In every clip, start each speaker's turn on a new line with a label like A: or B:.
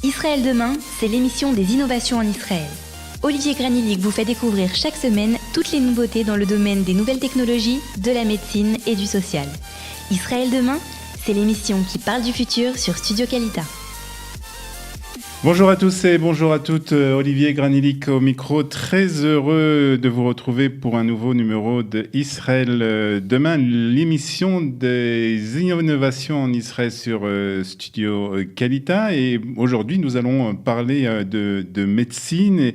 A: Israël demain, c'est l'émission des innovations en Israël. Olivier Granilic vous fait découvrir chaque semaine toutes les nouveautés dans le domaine des nouvelles technologies, de la médecine et du social. Israël demain, c'est l'émission qui parle du futur sur Studio Qualita.
B: Bonjour à tous et bonjour à toutes, Olivier Granilic au micro, très heureux de vous retrouver pour un nouveau numéro de Israël demain, l'émission des innovations en Israël sur Studio Qualita. Et aujourd'hui nous allons parler de médecine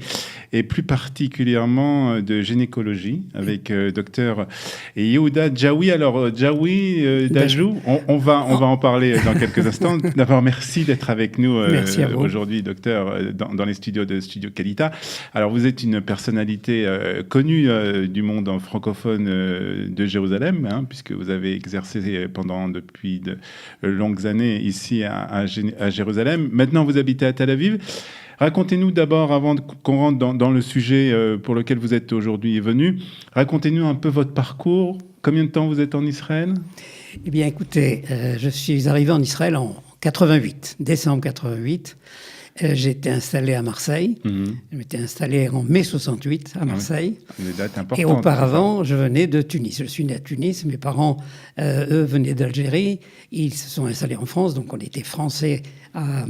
B: et plus particulièrement de gynécologie avec docteur Yehuda Jaoui. Alors Jaoui, Dajou, on va en parler dans quelques instants. D'abord merci d'être avec nous aujourd'hui, docteur, dans les studios de Studio Qualita. Alors, vous êtes une personnalité connue du monde francophone de Jérusalem, puisque vous avez exercé depuis de longues années ici à Jérusalem. Maintenant, vous habitez à Tel Aviv. Racontez-nous d'abord, avant qu'on rentre dans le sujet pour lequel vous êtes aujourd'hui venu, racontez-nous un peu votre parcours. Combien de temps vous êtes en Israël ?
C: Eh bien, écoutez, je suis arrivé en Israël en 88, décembre 88. J'ai été installé à Marseille. Je m'étais installé en mai 68 à Marseille.
B: Des dates importantes.
C: Et auparavant, je venais de Tunis. Je suis né à Tunis. Mes parents, eux, venaient d'Algérie. Ils se sont installés en France. Donc, on était français en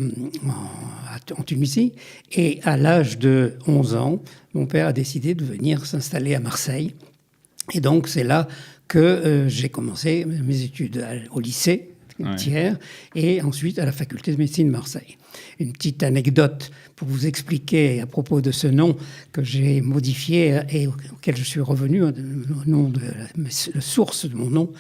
C: Tunisie. Et à l'âge de 11 ans, mon père a décidé de venir s'installer à Marseille. Et donc, c'est là que j'ai commencé mes études au lycée. Thiers, et ensuite à la faculté de médecine de Marseille. Une petite anecdote pour vous expliquer à propos de ce nom que j'ai modifié et auquel je suis revenu, le nom la source de mon nom.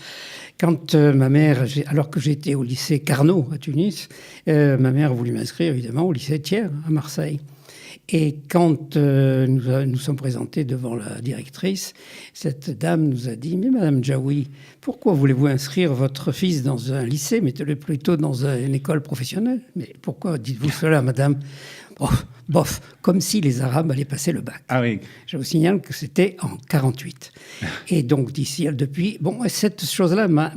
C: Quand ma mère, alors que j'étais au lycée Carnot à Tunis, ma mère a voulu m'inscrire évidemment au lycée Thiers à Marseille. Et quand nous sommes présentés devant la directrice, cette dame nous a dit « Mais Madame Jaoui, pourquoi voulez-vous inscrire votre fils dans un lycée, mettez-le plutôt dans une école professionnelle ?»« Mais pourquoi dites-vous cela, Madame ?» Bof, comme si les Arabes allaient passer le bac.
B: Ah oui.
C: Je vous signale que c'était en 48. Et donc, d'ici, depuis... Bon, cette chose-là m'a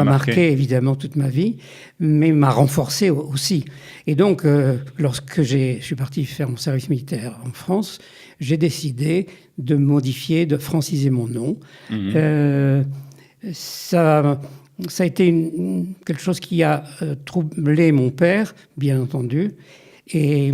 C: marqué, évidemment, toute ma vie, mais m'a renforcé aussi. Et donc, lorsque je suis parti faire mon service militaire en France, j'ai décidé de modifier, de franciser mon nom. Ça a été quelque chose qui a troublé mon père, bien entendu. Et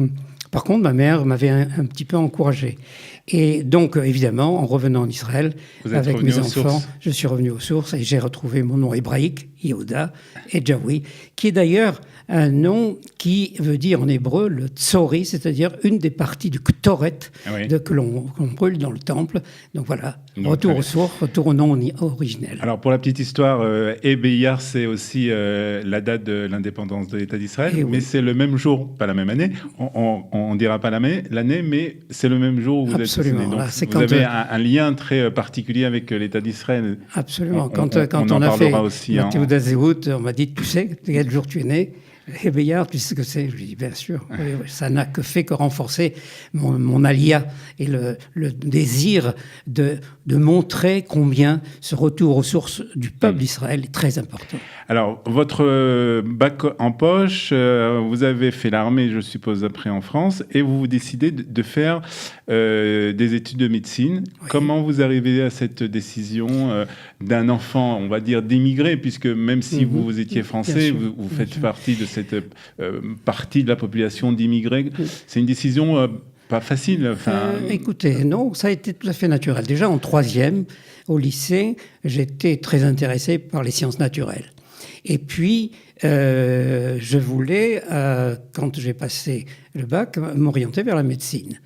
C: par contre, ma mère m'avait un petit peu encouragé. Et donc, évidemment, en revenant en Israël, avec mes enfants, je suis revenu aux sources et j'ai retrouvé mon nom hébraïque, Yehuda et Jaoui, qui est d'ailleurs un nom qui veut dire en hébreu le tsori, c'est-à-dire une des parties du ktoret que l'on brûle dans le temple. Donc voilà, retour aux sources, retour au nom originel.
B: Alors pour la petite histoire, Iyar, c'est aussi la date de l'indépendance de l'État d'Israël, mais c'est le même jour, pas la même année, on ne dira pas l'année, mais c'est le même jour où vous êtes né. Donc vous avez un lien très particulier avec l'État d'Israël.
C: Absolument. Quand on a fait la Théouda Zéhout, on m'a dit, tu sais quel jour tu es né ? Et Iyar, tu sais ce que c'est ? Je lui ai dit, bien sûr. Ça n'a que renforcer mon alia et le désir de montrer combien ce retour aux sources du peuple d'Israël est très important.
B: Alors, votre bac en poche, vous avez fait l'armée, je suppose, après en France, et vous décidez de faire des études de médecine. Oui. Comment vous arrivez à cette décision d'un enfant, on va dire, d'immigré, puisque même si vous étiez français, vous faites partie de cette partie de la population d'immigrés. C'est une décision pas facile.
C: Écoutez, non, ça a été tout à fait naturel. Déjà, en 3e, au lycée, j'étais très intéressé par les sciences naturelles. Et puis, je voulais, quand j'ai passé le bac, m'orienter vers la médecine.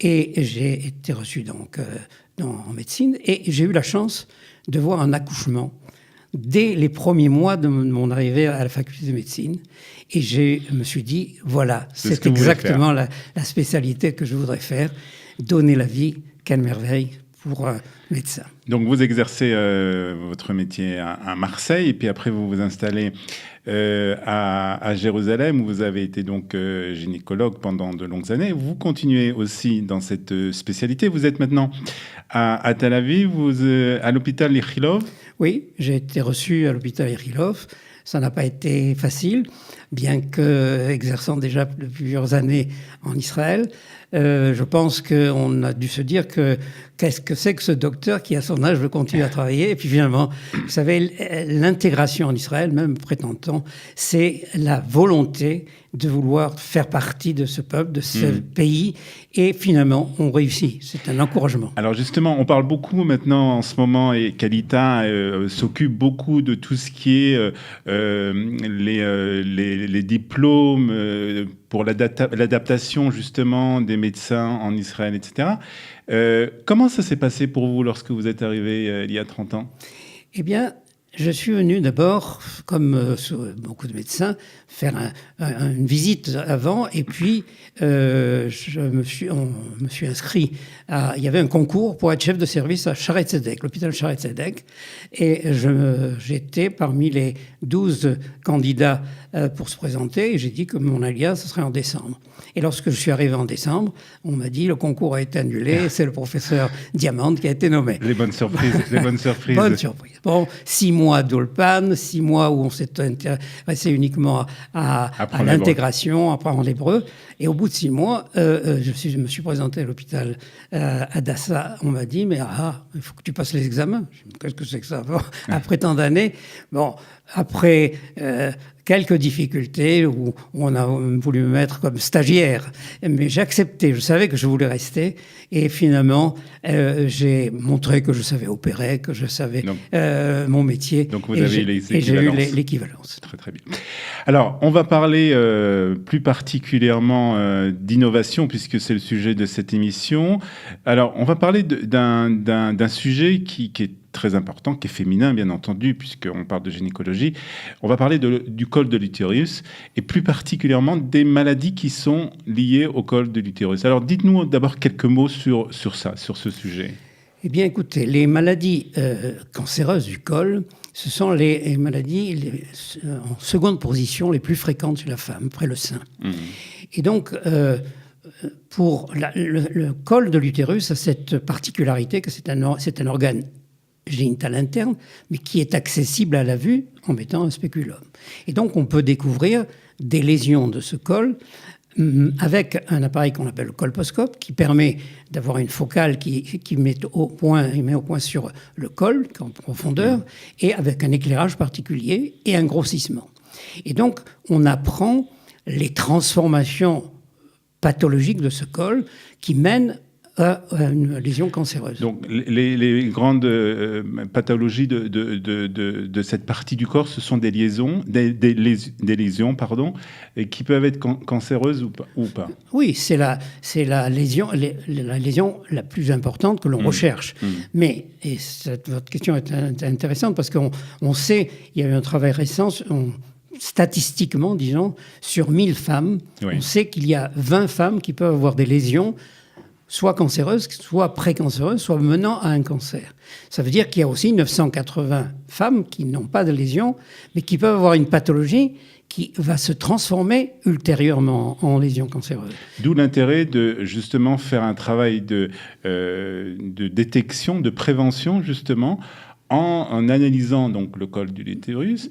C: Et j'ai été reçu donc en médecine et j'ai eu la chance de voir un accouchement dès les premiers mois de mon arrivée à la faculté de médecine. Et je me suis dit, voilà, c'est exactement la spécialité que je voudrais faire, donner la vie, quelle merveille pour un médecin.
B: Donc vous exercez votre métier à Marseille, et puis après vous vous installez à Jérusalem, où vous avez été donc gynécologue pendant de longues années. Vous continuez aussi dans cette spécialité. Vous êtes maintenant à Tel Aviv, à l'hôpital Ichilov.
C: Oui, j'ai été reçu à l'hôpital Ichilov. Ça n'a pas été facile, bien que exerçant déjà depuis plusieurs années en Israël. Je pense qu'on a dû se dire qu'est-ce que c'est que ce docteur qui, à son âge, veut continuer à travailler. Et puis finalement, vous savez, l'intégration en Israël, même prétendant, c'est la volonté de vouloir faire partie de ce peuple, de ce pays. Et finalement, on réussit. C'est un encouragement.
B: Alors justement, on parle beaucoup maintenant en ce moment, et Kalita s'occupe beaucoup de tout ce qui est les diplômes pour l'adaptation justement des médecins en Israël, etc. Comment ça s'est passé pour vous lorsque vous êtes arrivé il y a 30 ans ?
C: Eh bien, je suis venu d'abord, comme beaucoup de médecins, faire une visite avant, et puis on me suis inscrit il y avait un concours pour être chef de service à Shaare Zedek, l'hôpital Shaare Zedek, et j'étais parmi les 12 candidats pour se présenter, et j'ai dit que mon alias, ce serait en décembre. Et lorsque je suis arrivé en décembre, on m'a dit le concours a été annulé, c'est le professeur Diamant qui a été nommé.
B: Les bonnes surprises, les bonnes surprises.
C: Bonne surprise. Bon, 6 mois d'Ulpan, 6 mois où on s'est intéressé uniquement à l'intégration, à apprendre l'hébreu. Et au bout de 6 mois, je me suis présenté à l'hôpital Hadassah. On m'a dit, mais il faut que tu passes les examens. Qu'est-ce que c'est que ça? Bon, après tant d'années, bon, après quelques difficultés où on a voulu me mettre comme stagiaire, mais j'ai accepté, je savais que je voulais rester, et finalement j'ai montré que je savais opérer, que je savais mon métier.
B: Donc vous avez
C: et j'ai eu l'équivalence.
B: Très très bien. Alors on va parler plus particulièrement d'innovation, puisque c'est le sujet de cette émission. Alors on va parler d'un sujet qui est très important, qui est féminin, bien entendu, puisqu'on parle de gynécologie. On va parler du col de l'utérus, et plus particulièrement des maladies qui sont liées au col de l'utérus. Alors, dites-nous d'abord quelques mots sur ça, sur ce sujet.
C: Eh bien, écoutez, les maladies cancéreuses du col, ce sont les maladies en seconde position les plus fréquentes chez la femme, après le sein. Et donc, pour le col de l'utérus a cette particularité que c'est un organe génital interne, mais qui est accessible à la vue en mettant un spéculum. Et donc, on peut découvrir des lésions de ce col avec un appareil qu'on appelle le colposcope, qui permet d'avoir une focale qui met au point sur le col, en profondeur, et avec un éclairage particulier et un grossissement. Et donc, on apprend les transformations pathologiques de ce col qui mènent à une lésion cancéreuse.
B: Donc, les grandes pathologies de cette partie du corps, ce sont des lésions, qui peuvent être cancéreuses ou pas.
C: Oui, c'est la lésion la plus importante que l'on recherche. Mais, et votre question est intéressante parce qu'on sait, il y a eu un travail récent, statistiquement, disons, sur 1000 femmes, on sait qu'il y a 20 femmes qui peuvent avoir des lésions soit cancéreuses, soit précancéreuses, soit menant à un cancer. Ça veut dire qu'il y a aussi 980 femmes qui n'ont pas de lésions, mais qui peuvent avoir une pathologie qui va se transformer ultérieurement en lésion cancéreuse.
B: D'où l'intérêt de justement faire un travail de détection, de prévention justement, en analysant donc le col de l'utérus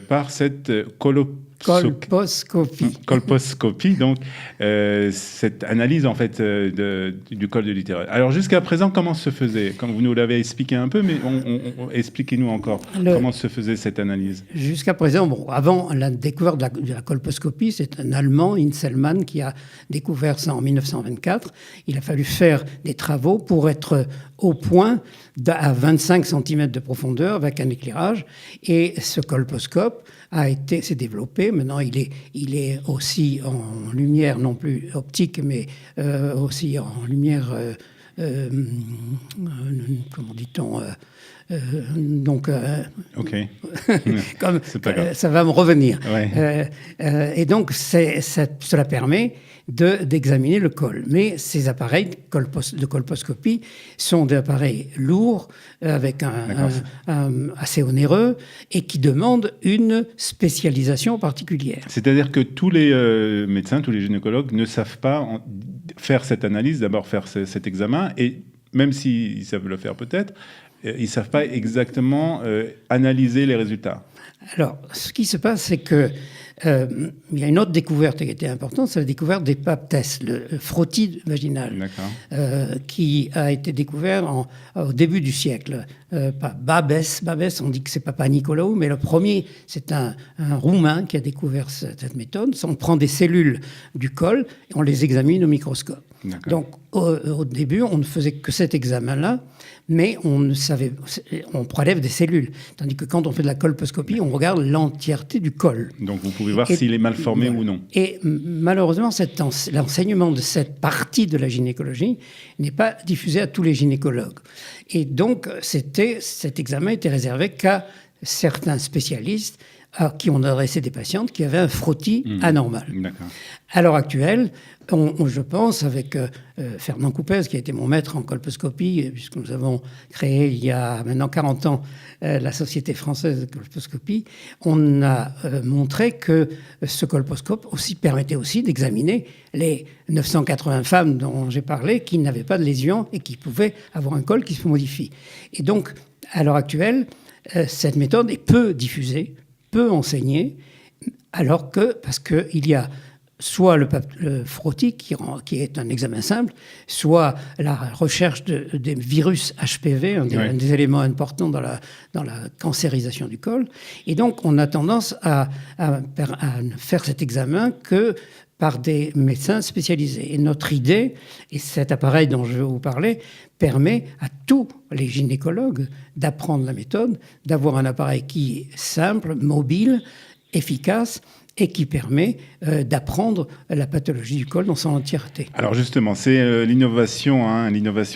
B: par cette colposcopie, donc cette analyse en fait du col de l'utérus. Alors jusqu'à présent, comment se faisait? Comme vous nous l'avez expliqué un peu, mais expliquez-nous encore comment se faisait cette analyse.
C: Jusqu'à présent, avant la découverte de la colposcopie, c'est un Allemand, Inselmann, qui a découvert ça en 1924. Il a fallu faire des travaux pour être au point à 25 cm de profondeur avec un éclairage, et ce colposcope s'est développé. Maintenant, il est aussi en lumière, non plus optique, mais aussi en lumière, comment dit-on
B: ok.
C: Comme,
B: c'est pas grave.
C: Ça va me revenir.
B: Ouais.
C: Et donc, cela permet d'examiner le col. Mais ces appareils de colposcopie sont des appareils lourds, avec assez onéreux, et qui demandent une spécialisation particulière.
B: C'est-à-dire que tous les médecins, tous les gynécologues ne savent pas faire cette analyse, d'abord faire cet examen, et même s'ils savent le faire peut-être, ils ne savent pas exactement analyser les résultats.
C: Alors, ce qui se passe, c'est que il y a une autre découverte qui était importante, c'est la découverte des pap tests, le frottis vaginal, qui a été découvert au début du siècle par Babès. Babès, on dit que c'est Papa Nicolaou, mais le premier, c'est un Roumain qui a découvert cette méthode. On prend des cellules du col et on les examine au microscope. Donc, au début, on ne faisait que cet examen-là, mais on prélève des cellules. Tandis que quand on fait de la colposcopie, on regarde l'entièreté du col.
B: Donc, vous pouvez voir s'il est mal formé ou non.
C: Et malheureusement, l'enseignement de cette partie de la gynécologie n'est pas diffusé à tous les gynécologues. Et donc, cet examen était réservé qu'à certains spécialistes à qui on adressait des patientes qui avaient un frottis anormal. À l'heure actuelle, je pense, avec Fernand Coupez, qui a été mon maître en colposcopie, puisque nous avons créé il y a maintenant 40 ans la Société française de colposcopie, on a montré que ce colposcope permettait aussi d'examiner les 980 femmes dont j'ai parlé qui n'avaient pas de lésions et qui pouvaient avoir un col qui se modifie. Et donc, à l'heure actuelle, cette méthode est peu diffusée, peu enseignée, parce qu'il y a soit le frottis qui est un examen simple, soit la recherche des virus HPV, un des éléments importants dans la cancérisation du col. Et donc, on a tendance à ne faire cet examen que par des médecins spécialisés. Et notre idée, et cet appareil dont je vais vous parler, permet à tous les gynécologues d'apprendre la méthode, d'avoir un appareil qui est simple, mobile, efficace, et qui permet d'apprendre la pathologie du col dans son entièreté.
B: Alors justement, c'est l'innovation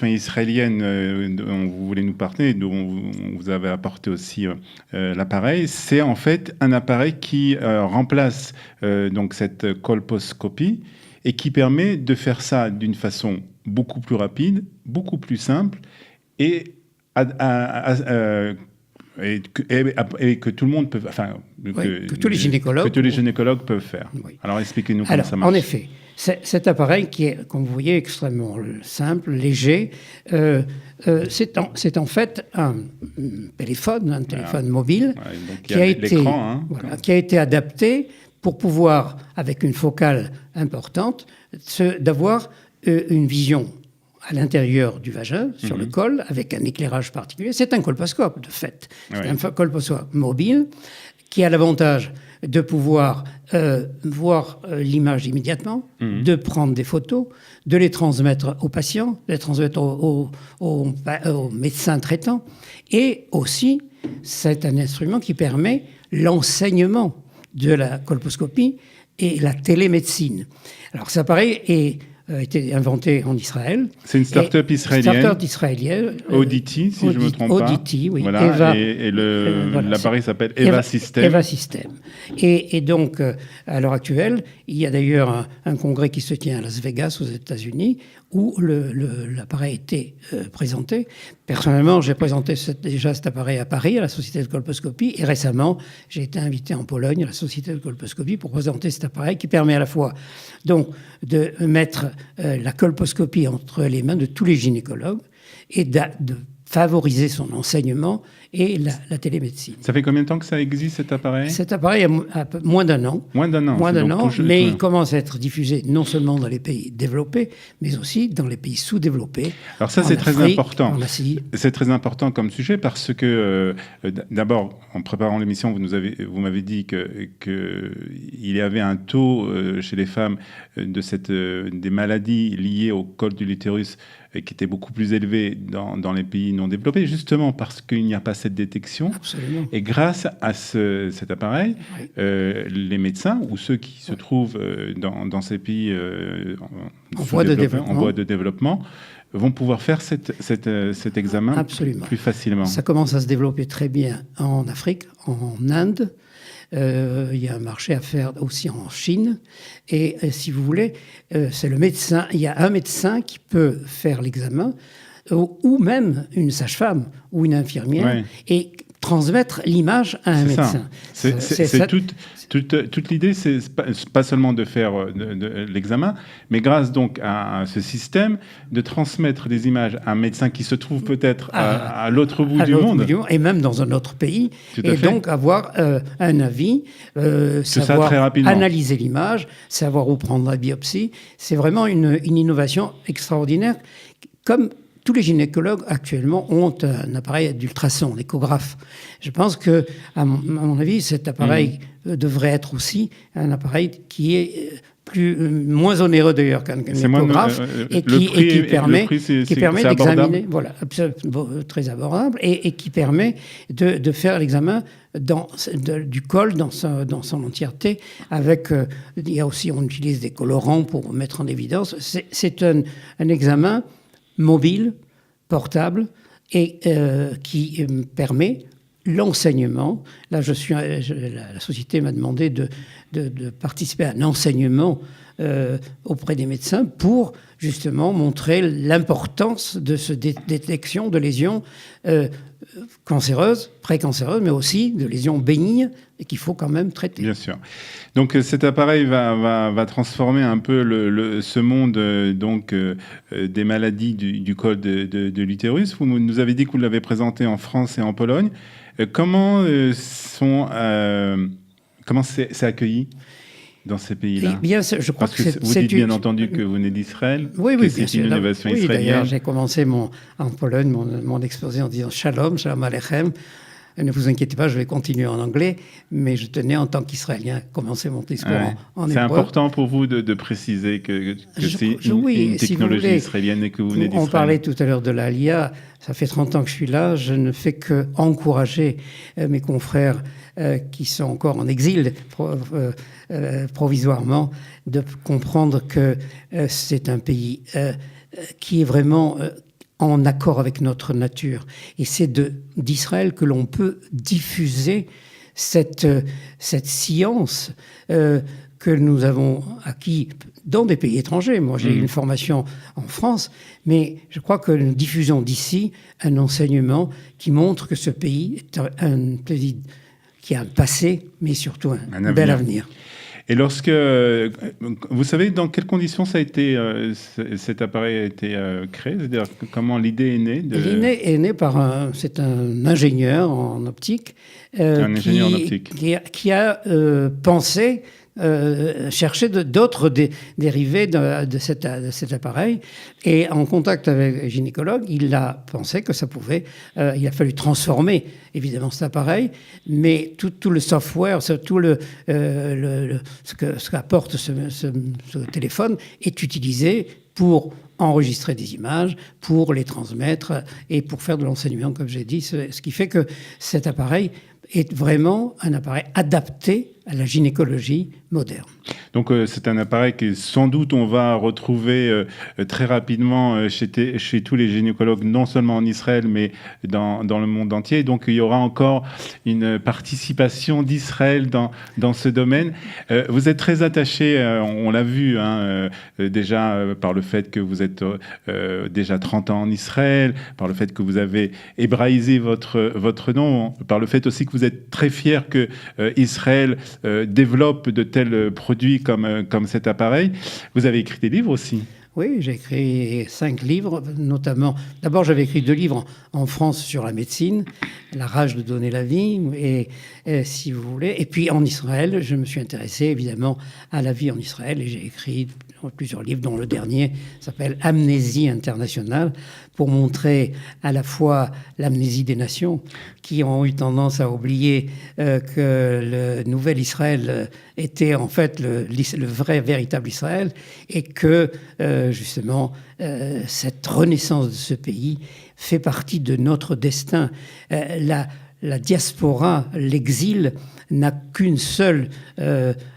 B: israélienne dont vous voulez nous parler, dont vous avez apporté aussi l'appareil. C'est en fait un appareil qui remplace donc cette colposcopie et qui permet de faire ça d'une façon beaucoup plus rapide, beaucoup plus simple et que tout le monde peut,
C: que tous les gynécologues
B: peuvent faire.
C: Oui.
B: Alors expliquez-nous comment ça marche.
C: En effet, cet appareil qui est, comme vous voyez, extrêmement simple, léger, c'est en fait un téléphone mobile qui a été adapté pour pouvoir, avec une focale importante, d'avoir une vision à l'intérieur du vagin, sur le col, avec un éclairage particulier. C'est un colposcope, de fait. C'est un colposcope mobile qui a l'avantage de pouvoir voir l'image immédiatement, de prendre des photos, de les transmettre aux patients, de les transmettre aux médecins traitants. Et aussi, c'est un instrument qui permet l'enseignement de la colposcopie et la télémédecine. Alors, cet appareil a été inventé en Israël.
B: C'est une start-up israélienne. Audity, si je ne me trompe pas.
C: Audity, oui.
B: Voilà. L'appareil s'appelle Eva System.
C: Eva System. Et donc, à l'heure actuelle, il y a d'ailleurs un congrès qui se tient à Las Vegas, aux États-Unis, où l'appareil a été présenté. Personnellement, j'ai présenté déjà cet appareil à Paris, à la Société de colposcopie. Et récemment, j'ai été invité en Pologne, à la Société de colposcopie, pour présenter cet appareil qui permet à la fois donc, de mettre la colposcopie entre les mains de tous les gynécologues et de favoriser son enseignement et la télémédecine.
B: Ça fait combien de temps que ça existe, cet appareil ?
C: Cet appareil a moins d'un an.
B: Moins d'un an,
C: mais il commence à être diffusé non seulement dans les pays développés, mais aussi dans les pays sous-développés.
B: Alors ça, c'est très important.
C: En Asie.
B: C'est très important comme sujet parce que, d'abord, en préparant l'émission, vous m'avez dit qu'il y avait un taux chez les femmes des maladies liées au col de l'utérus qui était beaucoup plus élevé dans les pays non développés, justement parce qu'il n'y a pas cette détection.
C: Absolument.
B: Et grâce à cet appareil, les médecins ou ceux qui se trouvent dans ces pays
C: en voie de développement
B: vont pouvoir faire cet examen plus facilement.
C: Ça commence à se développer très bien en Afrique, en Inde. Il y a un marché à faire aussi en Chine. Et si vous voulez, c'est le médecin. Il y a un médecin qui peut faire l'examen, ou même une sage-femme ou une infirmière. Et transmettre l'image à un médecin.
B: C'est toute l'idée, c'est pas seulement de faire de l'examen, mais grâce donc à ce système, de transmettre des images à un médecin qui se trouve peut-être à l'autre bout du monde.
C: Et même dans un autre pays. Et donc avoir un avis, savoir analyser l'image, savoir où prendre la biopsie. C'est vraiment une innovation extraordinaire. Comme tous les gynécologues actuellement ont un appareil d'ultrason, l'échographe. Je pense que, à mon avis, cet appareil devrait être aussi un appareil qui est moins onéreux d'ailleurs qu'un échographe et qui permet d'examiner, voilà, très abordable, et qui permet de faire l'examen du col dans son entièreté. Il y a aussi, on utilise des colorants pour mettre en évidence. C'est un examen mobile, portable, et qui permet l'enseignement. Là, la société m'a demandé de participer à un enseignement auprès des médecins pour justement montrer l'importance de cette détection de lésions cancéreuses, précancéreuses, mais aussi de lésions bénignes et qu'il faut quand même traiter.
B: Bien sûr. Donc cet appareil va transformer un peu ce monde des maladies du col de l'utérus. Vous nous avez dit que vous l'avez présenté en France et en Pologne. Comment c'est accueilli dans ces pays-là?
C: Je crois
B: que vous dites bien entendu que vous venez d'Israël.
C: Oui,
B: c'est une innovation israélienne.
C: D'ailleurs, j'ai commencé en Pologne mon exposé en disant Shalom, Shalom Aleichem. Ne vous inquiétez pas, je vais continuer en anglais, mais je tenais en tant qu'Israélien à commencer mon discours en hébreu.
B: C'est important pour vous de préciser que c'est une technologie israélienne et que vous venez d'Israël.
C: On parlait tout à l'heure de l'Alia. Ça fait 30 ans que je suis là. Je ne fais qu'encourager mes confrères qui sont encore en exil provisoirement de comprendre que c'est un pays qui est vraiment en accord avec notre nature. Et c'est d'Israël que l'on peut diffuser cette science que nous avons acquis dans des pays étrangers. Moi, j'ai eu une formation en France, mais je crois que nous diffusons d'ici un enseignement qui montre que ce pays est un pays qui a un passé, mais surtout un bel avenir.
B: Et vous savez dans quelles conditions cet appareil a été créé? C'est-à-dire comment l'idée est née
C: L'idée est née c'est un ingénieur en optique, qui a pensé chercher d'autres dérivés de cet appareil. Et en contact avec un gynécologue, il a pensé que ça pouvait... il a fallu transformer, évidemment, cet appareil, mais tout le software, tout ce qu'apporte ce téléphone est utilisé pour enregistrer des images, pour les transmettre et pour faire de l'enseignement, comme j'ai dit. Ce qui fait que cet appareil est vraiment un appareil adapté à la gynécologie moderne.
B: Donc c'est un appareil que sans doute on va retrouver très rapidement chez tous les gynécologues, non seulement en Israël, mais dans le monde entier. Donc il y aura encore une participation d'Israël dans ce domaine. Vous êtes très attaché, on l'a vu déjà par le fait que vous êtes déjà 30 ans en Israël, par le fait que vous avez hébraïsé votre nom, par le fait aussi que vous êtes très fier que Israël développe de tels produits comme cet appareil. Vous avez écrit des livres aussi.
C: Oui, j'ai écrit 5 livres, notamment... D'abord, j'avais écrit 2 livres en France sur la médecine, La rage de donner la vie, et si vous voulez. Et puis en Israël, je me suis intéressé évidemment à la vie en Israël, et j'ai écrit plusieurs livres, dont le dernier s'appelle Amnésie internationale, pour montrer à la fois l'amnésie des nations, qui ont eu tendance à oublier que le nouvel Israël était en fait le vrai, véritable Israël, et que justement cette renaissance de ce pays fait partie de notre destin. La diaspora, l'exil, n'a qu'une seule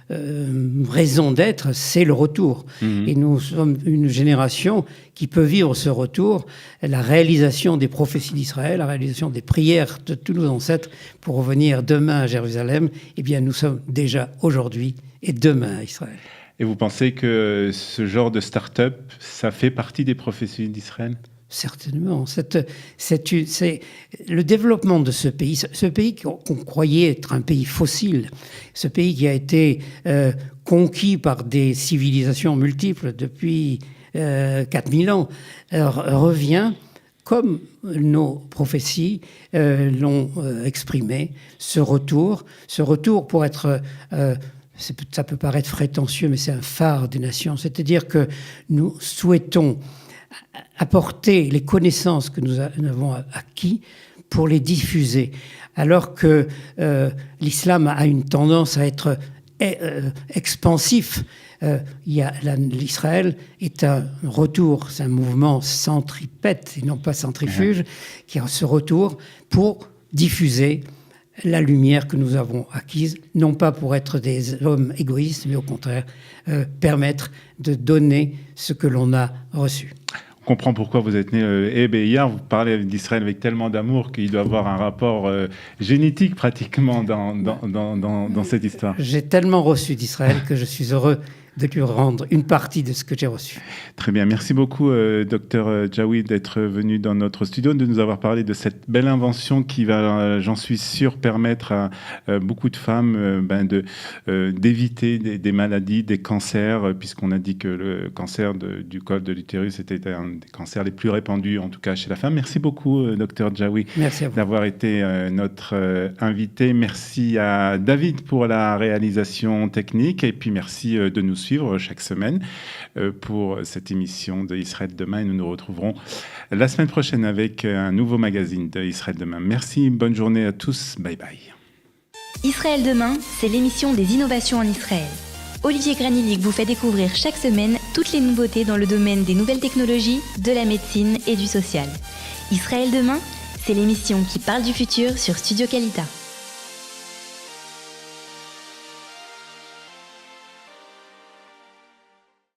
C: raison d'être, c'est le retour. Et nous sommes une génération qui peut vivre ce retour, la réalisation des prophéties d'Israël, la réalisation des prières de tous nos ancêtres pour revenir demain à Jérusalem. Eh bien, nous sommes déjà aujourd'hui et demain à Israël.
B: Et vous pensez que ce genre de start-up, ça fait partie des prophéties d'Israël ?
C: Certainement. C'est le développement de ce pays qu'on croyait être un pays fossile, ce pays qui a été conquis par des civilisations multiples depuis 4000 ans, revient, comme nos prophéties l'ont exprimé, ce retour pour être... ça peut paraître prétentieux, mais c'est un phare des nations. C'est-à-dire que nous souhaitons apporter les connaissances que nous avons acquis pour les diffuser. Alors que l'islam a une tendance à être expansif, l'Israël est un retour, c'est un mouvement centripète et non pas centrifuge, qui a ce retour pour diffuser la lumière que nous avons acquise, non pas pour être des hommes égoïstes, mais au contraire permettre de donner ce que l'on a reçu.
B: On comprend pourquoi vous êtes né hier, vous parlez d'Israël avec tellement d'amour qu'il doit avoir un rapport génétique pratiquement dans cette histoire.
C: J'ai tellement reçu d'Israël que je suis heureux de lui rendre une partie de ce que j'ai reçu.
B: Très bien. Merci beaucoup, Dr Djaoui, d'être venu dans notre studio, de nous avoir parlé de cette belle invention qui va, j'en suis sûr, permettre à beaucoup de femmes d'éviter des maladies, des cancers, puisqu'on a dit que le cancer du col de l'utérus était un des cancers les plus répandus, en tout cas chez la femme. Merci beaucoup, Dr Djaoui, d'avoir été notre invité. Merci à David pour la réalisation technique, et puis merci de nous suivre chaque semaine pour cette émission de Israël Demain, et nous nous retrouverons la semaine prochaine avec un nouveau magazine de Israël Demain. Merci, bonne journée à tous, bye bye.
A: Israël Demain, c'est l'émission des innovations en Israël. Olivier Granillic vous fait découvrir chaque semaine toutes les nouveautés dans le domaine des nouvelles technologies, de la médecine et du social. Israël Demain, c'est l'émission qui parle du futur sur Studio Kalita.